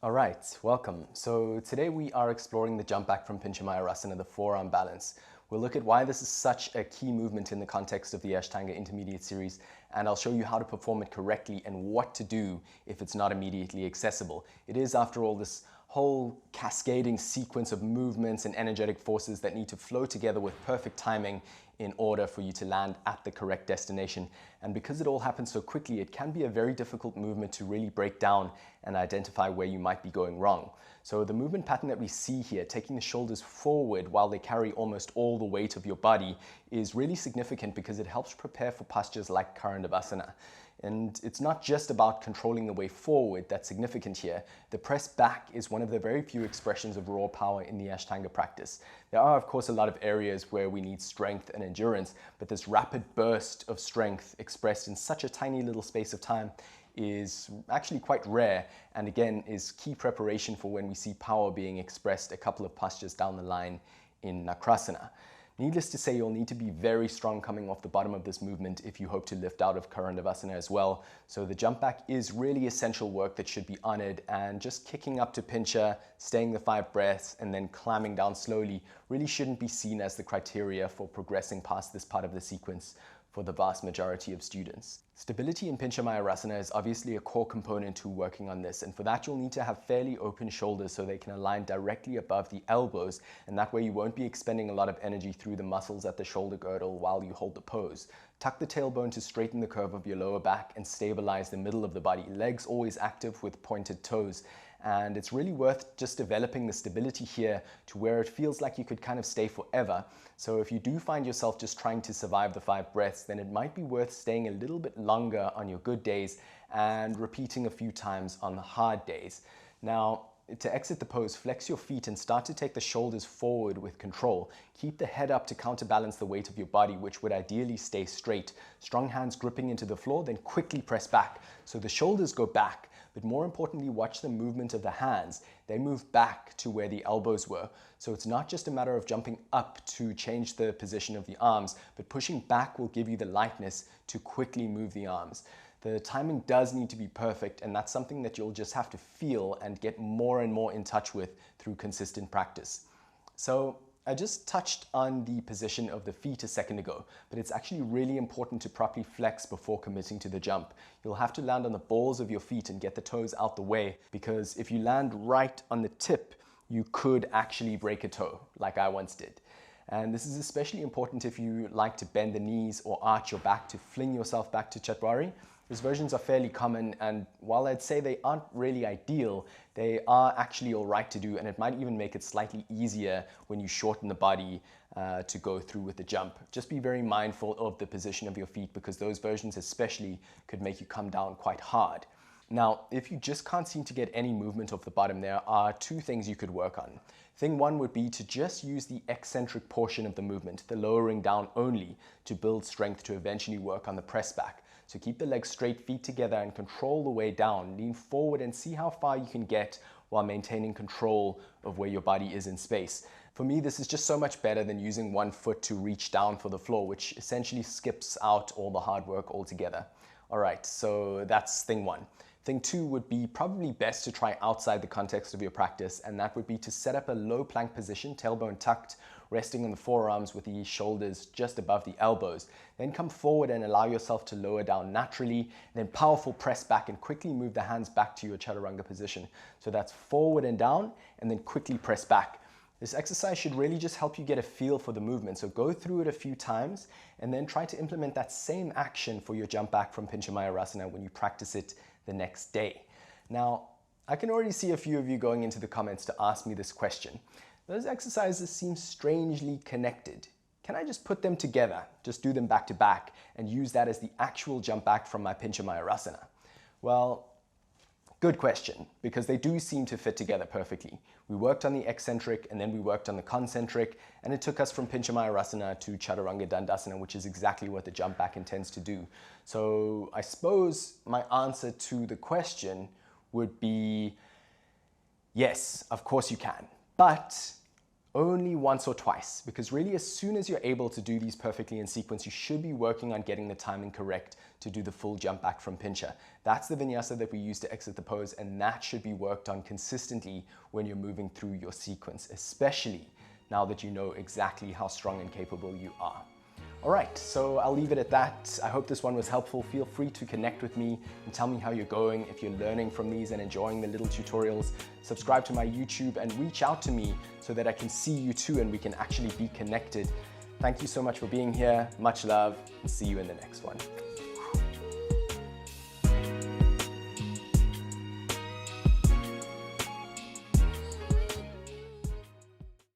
All right, welcome. So today we are exploring the jump back from Pincha Mayurasana, the forearm balance. We'll look at why this is such a key movement in the context of the Ashtanga Intermediate series, and I'll show you how to perform it correctly and what to do if it's not immediately accessible. It is, after all, this whole cascading sequence of movements and energetic forces that need to flow together with perfect timing in order for you to land at the correct destination. And because it all happens so quickly, it can be a very difficult movement to really break down and identify where you might be going wrong. So the movement pattern that we see here, taking the shoulders forward while they carry almost all the weight of your body, is really significant because it helps prepare for postures like Dandasana. And it's not just about controlling the way forward that's significant here. The press back is one of the very few expressions of raw power in the Ashtanga practice. There are, of course, a lot of areas where we need strength and endurance, but this rapid burst of strength expressed in such a tiny little space of time is actually quite rare, and again is key preparation for when we see power being expressed a couple of postures down the line in Nakrasana. Needless to say, you'll need to be very strong coming off the bottom of this movement if you hope to lift out of Dandasana as well. So the jump back is really essential work that should be honored, and just kicking up to Pincha, staying the 5 breaths, and then climbing down slowly really shouldn't be seen as the criteria for progressing past this part of the sequence for the vast majority of students. Stability in Pincha Mayurasana is obviously a core component to working on this, and for that you'll need to have fairly open shoulders so they can align directly above the elbows, and that way you won't be expending a lot of energy through the muscles at the shoulder girdle while you hold the pose. Tuck the tailbone to straighten the curve of your lower back and stabilize the middle of the body. Legs always active with pointed toes. And it's really worth just developing the stability here to where it feels like you could kind of stay forever. So if you do find yourself just trying to survive the 5 breaths, then it might be worth staying a little bit longer on your good days and repeating a few times on the hard days. Now, to exit the pose, flex your feet and start to take the shoulders forward with control. Keep the head up to counterbalance the weight of your body, which would ideally stay straight. Strong hands gripping into the floor, then quickly press back. So the shoulders go back, but more importantly, watch the movement of the hands. They move back to where the elbows were. So it's not just a matter of jumping up to change the position of the arms, but pushing back will give you the lightness to quickly move the arms. The timing does need to be perfect, and that's something that you'll just have to feel and get more and more in touch with through consistent practice. So I just touched on the position of the feet a second ago, but it's actually really important to properly flex before committing to the jump. You'll have to land on the balls of your feet and get the toes out the way, because if you land right on the tip, you could actually break a toe, like I once did. And this is especially important if you like to bend the knees or arch your back to fling yourself back to Chaturanga. Those versions are fairly common, and while I'd say they aren't really ideal, they are actually all right to do, and it might even make it slightly easier when you shorten the body to go through with the jump. Just be very mindful of the position of your feet, because those versions especially could make you come down quite hard. Now, if you just can't seem to get any movement off the bottom, there are 2 things you could work on. Thing 1 would be to just use the eccentric portion of the movement, the lowering down only, to build strength to eventually work on the press back. So keep the legs straight, feet together, and control the way down. Lean forward and see how far you can get while maintaining control of where your body is in space. For me, this is just so much better than using one foot to reach down for the floor, which essentially skips out all the hard work altogether. All right, so that's thing 1. Thing 2 would be probably best to try outside the context of your practice, and that would be to set up a low plank position, tailbone tucked, resting on the forearms with the shoulders just above the elbows. Then come forward and allow yourself to lower down naturally, then powerful press back and quickly move the hands back to your Chaturanga position. So that's forward and down, and then quickly press back. This exercise should really just help you get a feel for the movement. So go through it a few times and then try to implement that same action for your jump back from Pincha Mayurasana when you practice it the next day. Now, I can already see a few of you going into the comments to ask me this question. Those exercises seem strangely connected. Can I just put them together, just do them back to back, and use that as the actual jump back from my Pincha Mayurasana? Well, good question, because they do seem to fit together perfectly. We worked on the eccentric and then we worked on the concentric, and it took us from Pincha Mayurasana to Chaturanga Dandasana, which is exactly what the jump back intends to do. So I suppose my answer to the question would be yes, of course you can. But only once or twice, because really as soon as you're able to do these perfectly in sequence, you should be working on getting the timing correct to do the full jump back from Pincha. That's the Vinyasa that we use to exit the pose, and that should be worked on consistently when you're moving through your sequence, especially now that you know exactly how strong and capable you are. All right, so I'll leave it at that. I hope this one was helpful. Feel free to connect with me and tell me how you're going. If you're learning from these and enjoying the little tutorials, subscribe to my YouTube and reach out to me so that I can see you too and we can actually be connected. Thank you so much for being here. Much love, and see you in the next one.